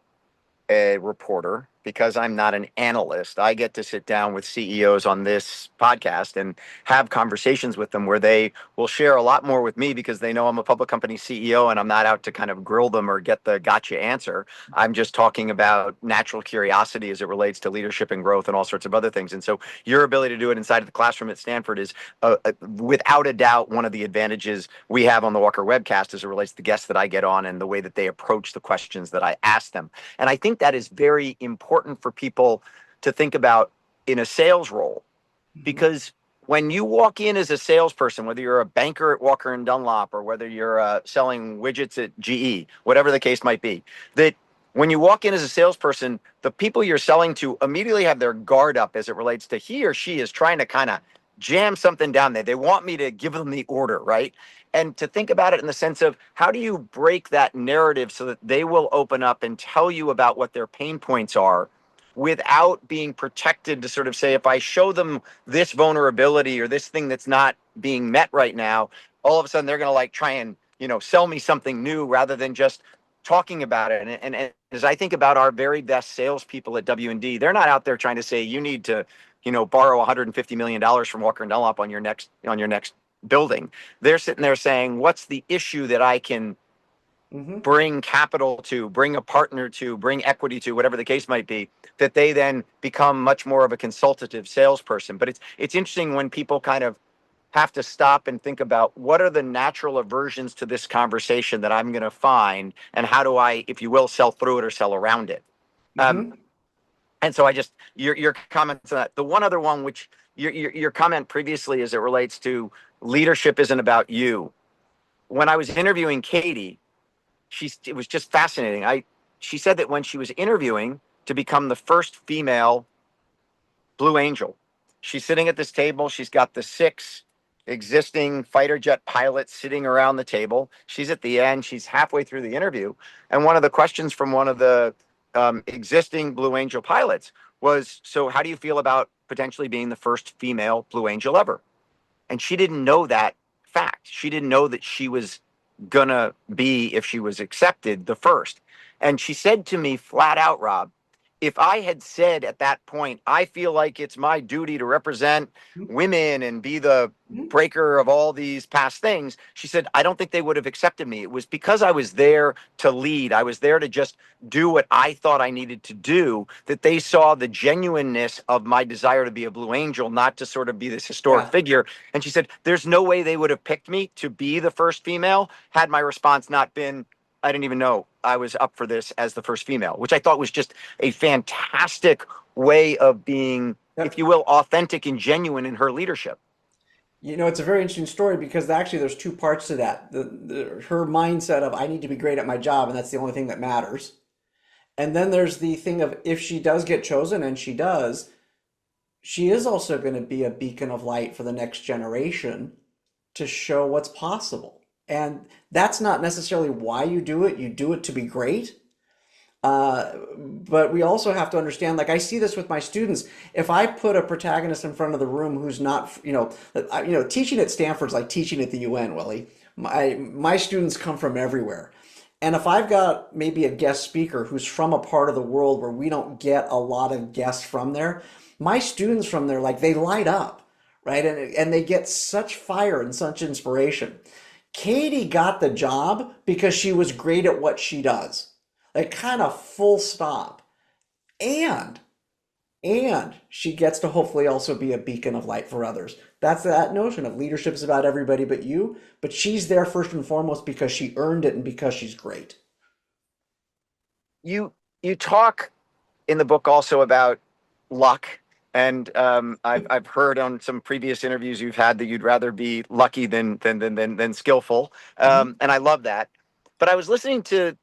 a reporter, because I'm not an analyst, I get to sit down with CEOs on this podcast and have conversations with them where they will share a lot more with me because they know I'm a public company CEO and I'm not out to kind of grill them or get the gotcha answer. I'm just talking about natural curiosity as it relates to leadership and growth and all sorts of other things. And so your ability to do it inside of the classroom at Stanford is without a doubt one of the advantages we have on the Walker Webcast as it relates to the guests that I get on and the way that they approach the questions that I ask them. And I think that is very important for people to think about in a sales role, because when you walk in as a salesperson, whether you're a banker at Walker and Dunlop or whether you're selling widgets at GE, whatever the case might be, that when you walk in as a salesperson, the people you're selling to immediately have their guard up as it relates to he or she is trying to kind of jam something down there. They want me to give them the order, right? And to think about it in the sense of how do you break that narrative so that they will open up and tell you about what their pain points are without being protected to sort of say, if I show them this vulnerability or this thing that's not being met right now, all of a sudden they're going to like try and, sell me something new rather than just talking about it. And as I think about our very best salespeople at W&D, they're not out there trying to say you need to, borrow $150 million from Walker and Dunlop on your next building. They're sitting there saying, what's the issue that I can bring capital to, bring a partner to, bring equity to, whatever the case might be, that they then become much more of a consultative salesperson. But it's interesting when people kind of have to stop and think about what are the natural aversions to this conversation that I'm going to find, and how do I, if you will, sell through it or sell around it. And so your comments on that. The one other one, which your comment previously as it relates to leadership isn't about you. When I was interviewing Katie, it was just fascinating. She said that when she was interviewing to become the first female Blue Angel, she's sitting at this table. She's got the 6 existing fighter jet pilots sitting around the table. She's at the end. She's halfway through the interview. And one of the questions from one of the existing Blue Angel pilots was, so how do you feel about potentially being the first female Blue Angel ever? And she didn't know that fact. She didn't know that she was gonna be, if she was accepted, the first. And she said to me flat out, Rob, if I had said at that point, I feel like it's my duty to represent women and be the breaker of all these past things, she said, I don't think they would have accepted me. It was because I was there to lead. I was there to just do what I thought I needed to do, that they saw the genuineness of my desire to be a Blue Angel, not to sort of be this historic figure. And she said, there's no way they would have picked me to be the first female had my response not been, I didn't even know I was up for this as the first female, which I thought was just a fantastic way of being, if you will, authentic and genuine in her leadership. It's a very interesting story because actually there's 2 parts to that. Her mindset of I need to be great at my job and that's the only thing that matters. And then there's the thing of if she does get chosen, and she does, she is also going to be a beacon of light for the next generation to show what's possible. And that's not necessarily why you do it. You do it to be great. But we also have to understand, like I see this with my students. If I put a protagonist in front of the room who's not, teaching at Stanford's like teaching at the UN, Willie. My students come from everywhere. And if I've got maybe a guest speaker who's from a part of the world where we don't get a lot of guests from there, my students from there, like they light up, right? And they get such fire and such inspiration. Katie got the job because she was great at what she does. Like kind of full stop. And And she gets to hopefully also be a beacon of light for others. That's that notion of leadership is about everybody but you, but she's there first and foremost because she earned it and because she's great. You you talk in the book also about luck. And I've heard on some previous interviews you've had that you'd rather be lucky than skillful, Mhm. and I love that. But I was listening to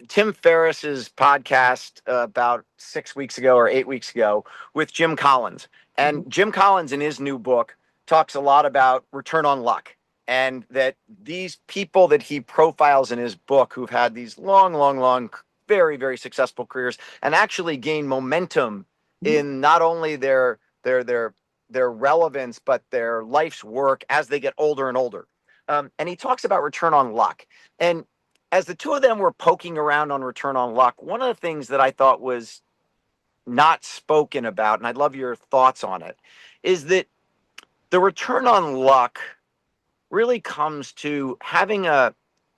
Tim Ferriss's podcast about 6 weeks ago or 8 weeks ago with Jim Collins, and Mhm. Jim Collins in his new book talks a lot about return on luck. And that these people that he profiles in his book who've had these long, very, very successful careers and actually gain momentum Mhm. in not only their relevance but their life's work as they get older and older. And he talks about return on luck. And as the two of them were poking around on return on luck, one of the things that I thought was not spoken about, and I'd love your thoughts on it, is that the return on luck really comes to having a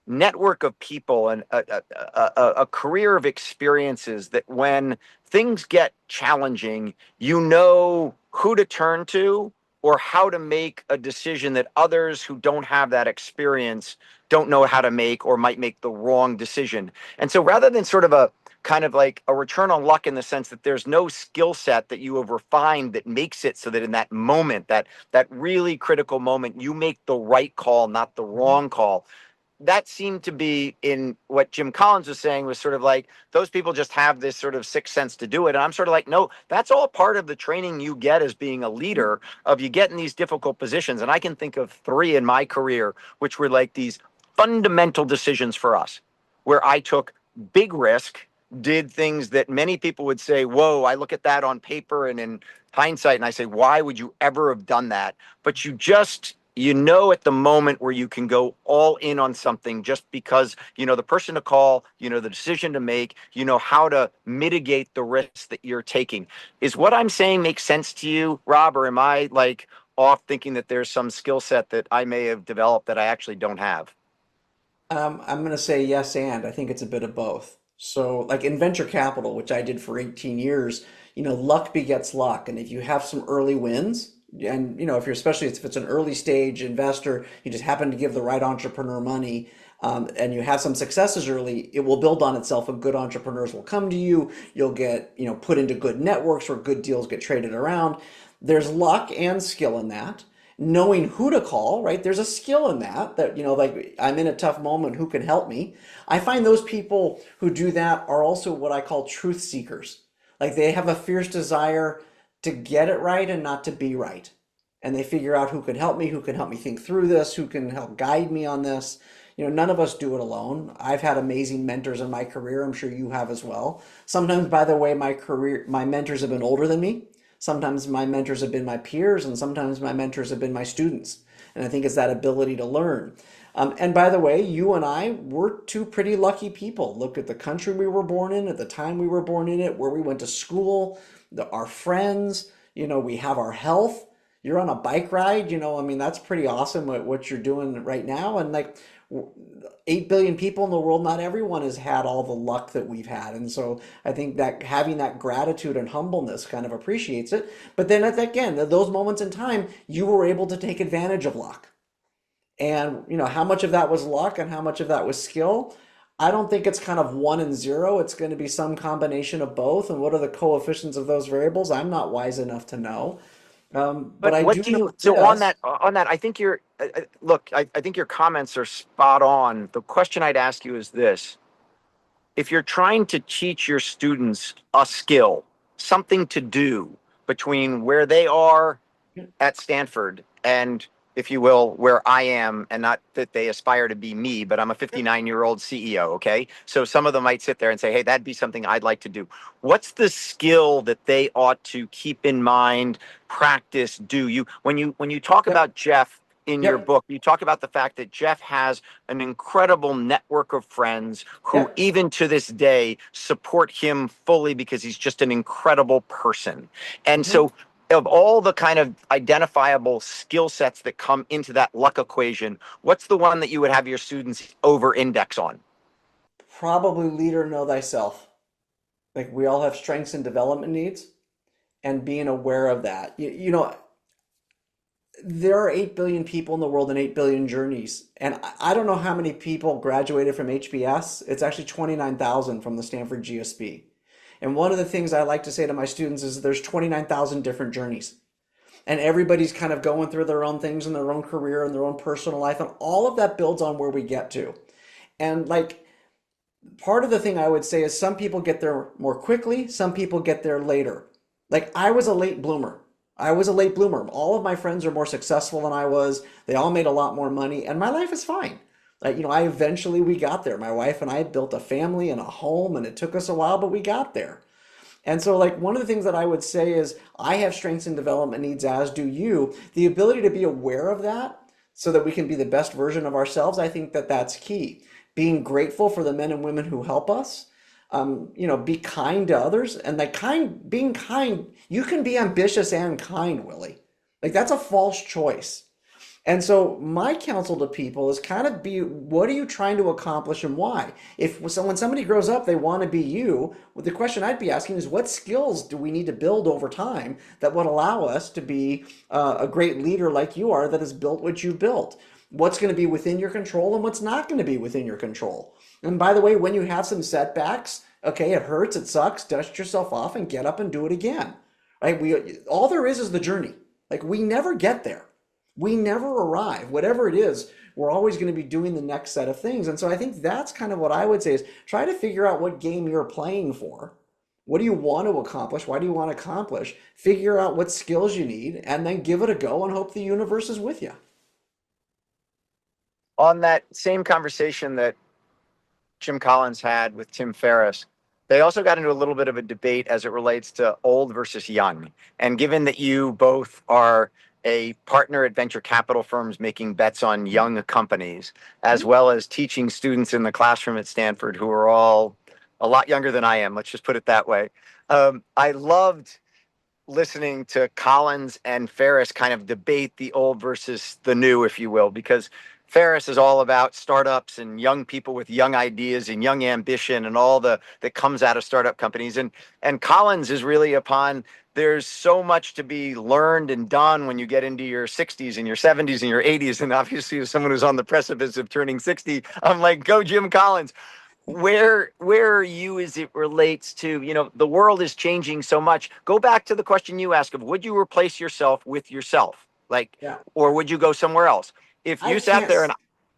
network of people and a career of experiences that when things get challenging, you know who to turn to or how to make a decision that others who don't have that experience don't know how to make or might make the wrong decision. And so rather than sort of a kind of like a return on luck in the sense that there's no skill set that you have refined that makes it so that in that moment, that really critical moment, you make the right call, not the Mhm. wrong call. That seemed to be in what Jim Collins was saying was sort of like those people just have this sort of sixth sense to do it. And I'm sort of like, no, that's all part of the training you get as being a leader of you get in these difficult positions. And I can think of three in my career, which were like these fundamental decisions for us where I took big risk, did things that many people would say, whoa, I look at that on paper and in hindsight and I say, why would you ever have done that? But you know at the moment where you can go all in on something just because you know the person to call, you know the decision to make, you know how to mitigate the risks that you're taking. Is what I'm saying make sense to you, Rob, or am I like off thinking that there's some skill set that I may have developed that I actually don't have? I'm going to say yes, and I think it's a bit of both. So, like in venture capital, which I did for 18 years, luck begets luck. And if you have some early wins, and if you're especially if it's an early stage investor, you just happen to give the right entrepreneur money, and you have some successes early, it will build on itself, and good entrepreneurs will come to you. You'll get, put into good networks where good deals get traded around. There's luck and skill in that knowing who to call, right? There's a skill in that, like I'm in a tough moment, who can help me? I find those people who do that are also what I call truth seekers. Like they have a fierce desire to get it right and not to be right. And they figure out who can help me think through this, who can help guide me on this. None of us do it alone. I've had amazing mentors in my career. I'm sure you have as well. Sometimes, by the way, my mentors have been older than me. Sometimes my mentors have been my peers, and sometimes my mentors have been my students. And I think it's that ability to learn. And by the way, you and I, we're two pretty lucky people. Look at the country we were born in, at the time we were born in it, where we went to school, our friends, we have our health. You're on a bike ride, I mean, that's pretty awesome what you're doing right now. And like 8 billion people in the world, not everyone has had all the luck that we've had. And so I think that having that gratitude and humbleness kind of appreciates it. But then again, those moments in time, you were able to take advantage of luck. And how much of that was luck and how much of that was skill? I don't think it's kind of one and zero. It's going to be some combination of both. And what are the coefficients of those variables? I'm not wise enough to know. But But I what do do know you so this. on that I think you're look, I think your comments are spot on. The question I'd ask you is this: if you're trying to teach your students a skill, something to do between where they are at Stanford and, if you will, where I am, and not that they aspire to be me, but I'm a 59-year-old CEO. Okay. So some of them might sit there and say, hey, that'd be something I'd like to do. What's the skill that they ought to keep in mind, practice, do? When you talk Yep. about Jeff in your Yep. book, you talk about the fact that Jeff has an incredible network of friends who, Yep. even to this day, support him fully because he's just an incredible person. And Hmm. so, of all the kind of identifiable skill sets that come into that luck equation, what's the one that you would have your students over index on? Probably leader know thyself. Like we all have strengths and development needs. and being aware of that. There are 8 billion people in the world and 8 billion journeys. And I don't know how many people graduated from HBS. It's actually 29,000 from the Stanford GSB. And one of the things I like to say to my students is there's 29,000 different journeys. And everybody's kind of going through their own things in their own career and their own personal life. And all of that builds on where we get to. And like part of the thing I would say is some people get there more quickly, some people get there later. Like I was a late bloomer. I was a late bloomer. All of my friends are more successful than I was. They all made a lot more money, and my life is fine. I eventually we got there. My wife and I built a family and a home, and it took us a while, but we got there. And so, like, one of the things that I would say is I have strengths and development needs, as do you. The ability to be aware of that so that we can be the best version of ourselves, I think that that's key. Being grateful for the men and women who help us. Be kind to others, and being kind, you can be ambitious and kind, Willie. Like that's a false choice. And so my counsel to people is kind of be, what are you trying to accomplish and why? When somebody grows up, they want to be you. Well, the question I'd be asking is, what skills do we need to build over time that would allow us to be a great leader like you are that has built what you built? What's going to be within your control and what's not going to be within your control? And by the way, when you have some setbacks, okay, it hurts, it sucks, dust yourself off and get up and do it again. Right? All there is the journey. Like we never get there. We never arrive. Whatever it is, we're always going to be doing the next set of things. And so I think that's kind of what I would say is try to figure out what game you're playing for. What do you want to accomplish? Why do you want to accomplish? Figure out what skills you need and then give it a go and hope the universe is with you. On that same conversation that Jim Collins had with Tim Ferriss, they also got into a little bit of a debate as it relates to old versus young. And given that you both are a partner at venture capital firms making bets on young companies, as well as teaching students in the classroom at Stanford who are all a lot younger than I am, let's just put it that way. I loved listening to Collins and Ferriss kind of debate the old versus the new, if you will, because Ferriss is all about startups and young people with young ideas and young ambition and all that comes out of startup companies. And Collins is really upon there's so much to be learned and done when you get into your 60s and your 70s and your 80s. And obviously, as someone who's on the precipice of turning 60, I'm like, go Jim Collins. Where are you as it relates to, the world is changing so much. Go back to the question you asked of, would you replace yourself with yourself? Yeah. Or would you go somewhere else? If you sat there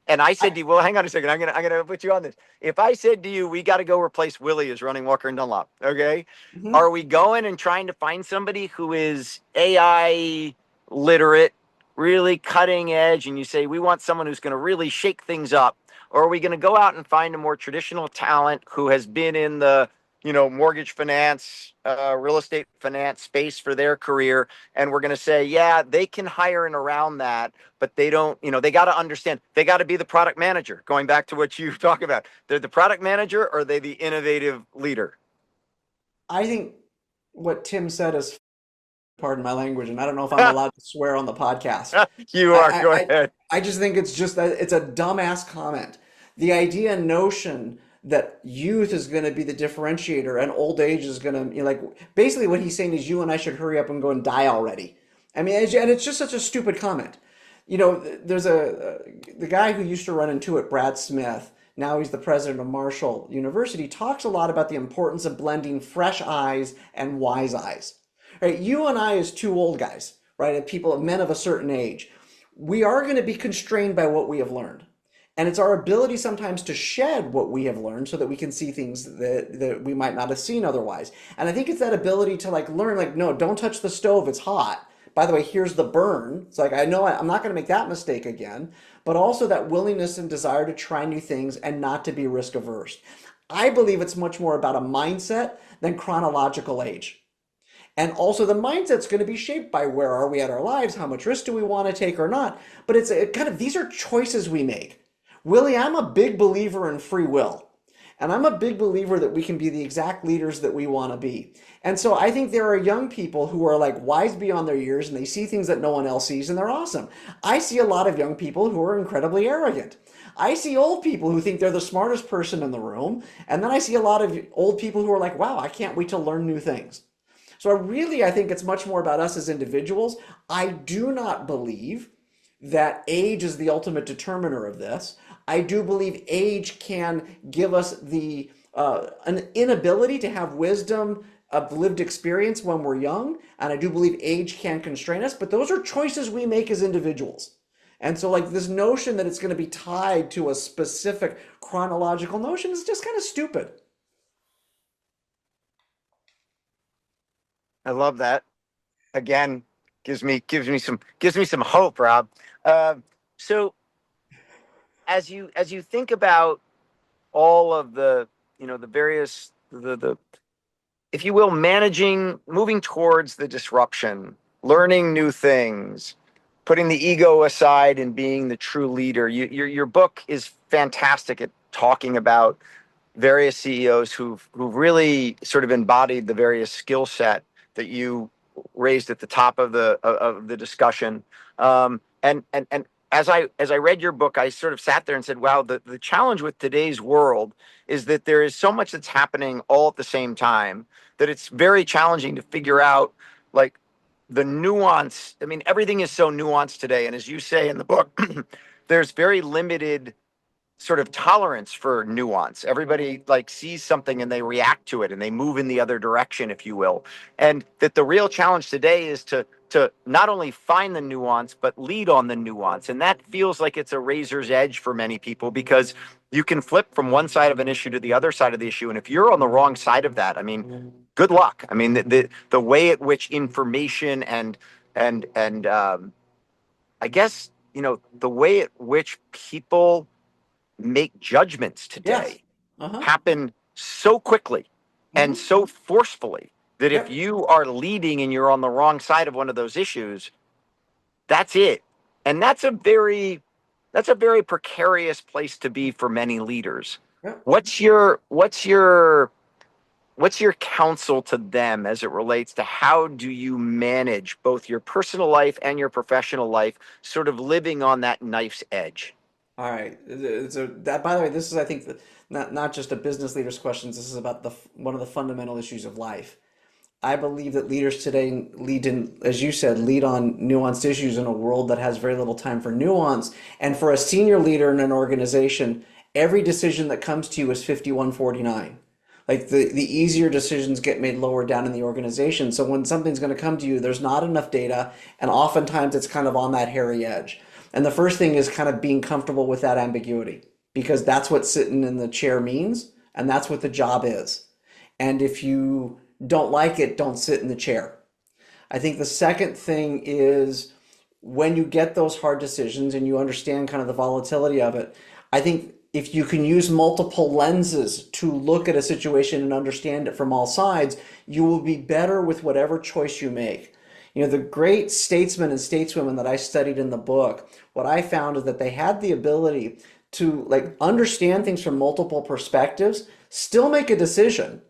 and I said I, to you, well, hang on a second, I'm gonna put you on this. If I said to you, we got to go replace Willy as running Walker and Dunlop, okay? mhm. Are we going and trying to find somebody who is AI literate, really cutting edge, and you say we want someone who's going to really shake things up? Or are we going to go out and find a more traditional talent who has been in the mortgage finance, real estate finance space for their career, and we're going to say, yeah, they can hire in around that, but they don't, they got to understand, they got to be the product manager. Going back to what you talk about, they're the product manager, or are they the innovative leader? I think what Tim said is, pardon my language, and I don't know if I'm allowed to swear on the podcast. You I, are. I, Go I, ahead. I just think it's a dumbass comment. The idea and notion that youth is going to be the differentiator and old age is going to, basically what he's saying is you and I should hurry up and go and die already. I mean, and it's just such a stupid comment. There's the guy who used to run Intuit, Brad Smith. Now he's the president of Marshall University. Talks a lot about the importance of blending fresh eyes and wise eyes. Right? You and I, as two old guys, right, men of a certain age, we are going to be constrained by what we have learned. And it's our ability sometimes to shed what we have learned so that we can see things that we might not have seen otherwise. And I think it's that ability to learn, no, don't touch the stove, it's hot. By the way, here's the burn. It's like, I know I'm not going to make that mistake again, but also that willingness and desire to try new things and not to be risk averse. I believe it's much more about a mindset than chronological age. And also the mindset's going to be shaped by where are we at our lives, how much risk do we want to take or not. But these are choices we make. Willie, I'm a big believer in free will. And I'm a big believer that we can be the exact leaders that we want to be. And so I think there are young people who are wise beyond their years and they see things that no one else sees and they're awesome. I see a lot of young people who are incredibly arrogant. I see old people who think they're the smartest person in the room. And then I see a lot of old people who are like, wow, I can't wait to learn new things. So I think it's much more about us as individuals. I do not believe that age is the ultimate determiner of this. I do believe age can give us the an inability to have wisdom of lived experience when we're young, and I do believe age can constrain us, but those are choices we make as individuals. And so, like, this notion that it's going to be tied to a specific chronological notion is just kind of stupid. I love that. Again, gives me some hope, Rob. Uh, so as you think about all of the various the if you will, managing, moving towards the disruption, learning new things, putting the ego aside and being the true leader. Your book is fantastic at talking about various CEOs who've really sort of embodied the various skill set that you raised at the top of the discussion. And as I read your book, I sort of sat there and said, "Wow, the challenge with today's world is that there is so much that's happening all at the same time that it's very challenging to figure out like the nuance. I mean, everything is so nuanced today, and as you say in the book, there's very limited sort of tolerance for nuance. Everybody like sees something and they react to it and they move in the other direction, if you will. And that the real challenge today is to not only find the nuance but lead on the nuance. And that feels like it's a razor's edge for many people because you can flip from one side of an issue to the other side of the issue. And if you're on the wrong side of that, I mean, good luck. I mean, the way at which information and I guess the way at which people make judgments Yes. today Uh-huh. happen so quickly and Mm-hmm. so forcefully that if Yep. you are leading and you're on the wrong side of one of those issues, that's it. And that's a very precarious place to be for many leaders. Yep. What's your counsel to them as it relates to how do you manage both your personal life and your professional life, sort of living on that knife's edge? All right. So that, by the way, this is, I think, not just a business leader's questions. This is about one of the fundamental issues of life. I believe that leaders today lead in, as you said, lead on nuanced issues in a world that has very little time for nuance. And for a senior leader in an organization, every decision that comes to you is 51-49. Like the easier decisions get made lower down in the organization. So when something's going to come to you, there's not enough data, and oftentimes it's kind of on that hairy edge. And the first thing is kind of being comfortable with that ambiguity, because that's what sitting in the chair means, and that's what the job is. And if you don't like it, don't sit in the chair. I think the second thing is when you get those hard decisions and you understand kind of the volatility of it, I think if you can use multiple lenses to look at a situation and understand it from all sides, you will be better with whatever choice you make. The great statesmen and stateswomen that I studied in the book, what I found is that they had the ability to like understand things from multiple perspectives, still make a decision,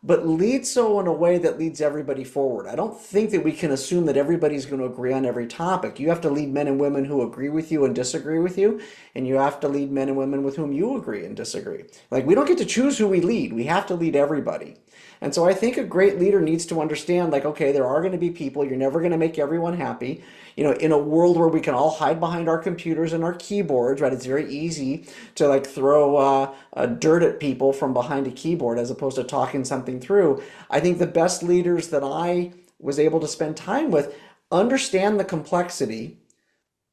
but lead so in a way that leads everybody forward. I don't think that we can assume that everybody's going to agree on every topic. You have to lead men and women who agree with you and disagree with you, and you have to lead men and women with whom you agree and disagree. Like, we don't get to choose who we lead. We have to lead everybody. And so I think a great leader needs to understand, like, okay, there are going to be people, you're never going to make everyone happy. In a world where we can all hide behind our computers and our keyboards, right? It's very easy to like throw dirt at people from behind a keyboard as opposed to talking something through. I think the best leaders that I was able to spend time with understand the complexity,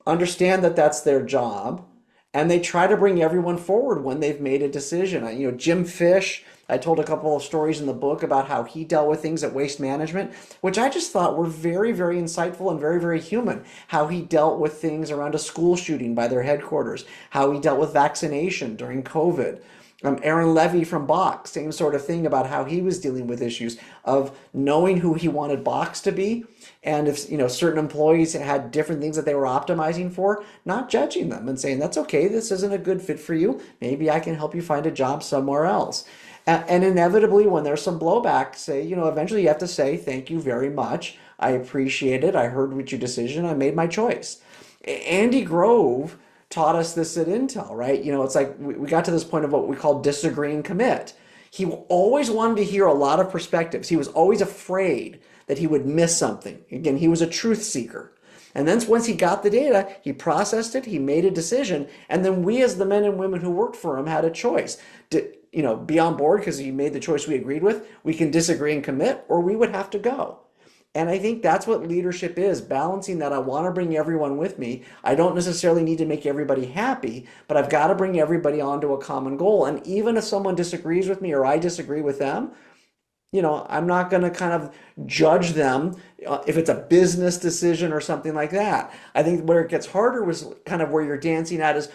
understand that that's their job, and they try to bring everyone forward when they've made a decision. Jim Fish, I told a couple of stories in the book about how he dealt with things at Waste Management, which I just thought were very, very insightful and very, very human. How he dealt with things around a school shooting by their headquarters, how he dealt with vaccination during COVID. Aaron Levy from Box, same sort of thing about how he was dealing with issues of knowing who he wanted Box to be, and if certain employees had different things that they were optimizing for, not judging them and saying that's okay, this isn't a good fit for you. Maybe I can help you find a job somewhere else. And inevitably, when there's some blowback, say eventually you have to say thank you very much. I appreciate it. I heard what your decision. I made my choice. Andy Grove taught us this at Intel, right? It's like we got to this point of what we call disagree and commit. He always wanted to hear a lot of perspectives. He was always afraid that he would miss something. Again, he was a truth seeker. And then once he got the data, he processed it, he made a decision, and then we as the men and women who worked for him had a choice. Be on board because he made the choice we agreed with. We can disagree and commit, or we would have to go. And I think that's what leadership is, balancing that. I want to bring everyone with me. I don't necessarily need to make everybody happy, but I've got to bring everybody onto a common goal. And even if someone disagrees with me or I disagree with them, I'm not going to kind of judge them if it's a business decision or something like that. I think where it gets harder was kind of where you're dancing at is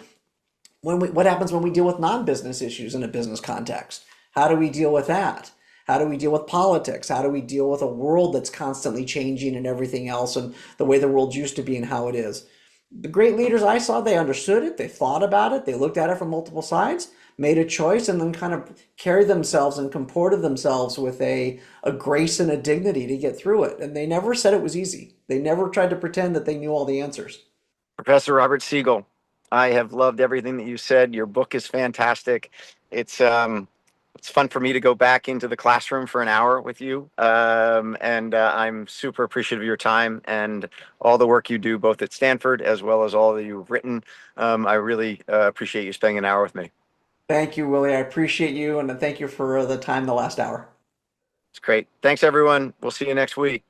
what happens when we deal with non-business issues in a business context? How do we deal with that? How do we deal with politics? How do we deal with a world that's constantly changing and everything else and the way the world used to be and how it is? The great leaders I saw, they understood it, they thought about it, they looked at it from multiple sides, made a choice, and then kind of carried themselves and comported themselves with a grace and a dignity to get through it. And they never said it was easy. They never tried to pretend that they knew all the answers. Professor Robert Siegel, I have loved everything that you said. Your book is fantastic. It's fun for me to go back into the classroom for an hour with you, and I'm super appreciative of your time and all the work you do, both at Stanford as well as all that you've written. I really appreciate you spending an hour with me. Thank you, Willie. I appreciate you, and thank you for the time the last hour. It's great. Thanks, everyone. We'll see you next week.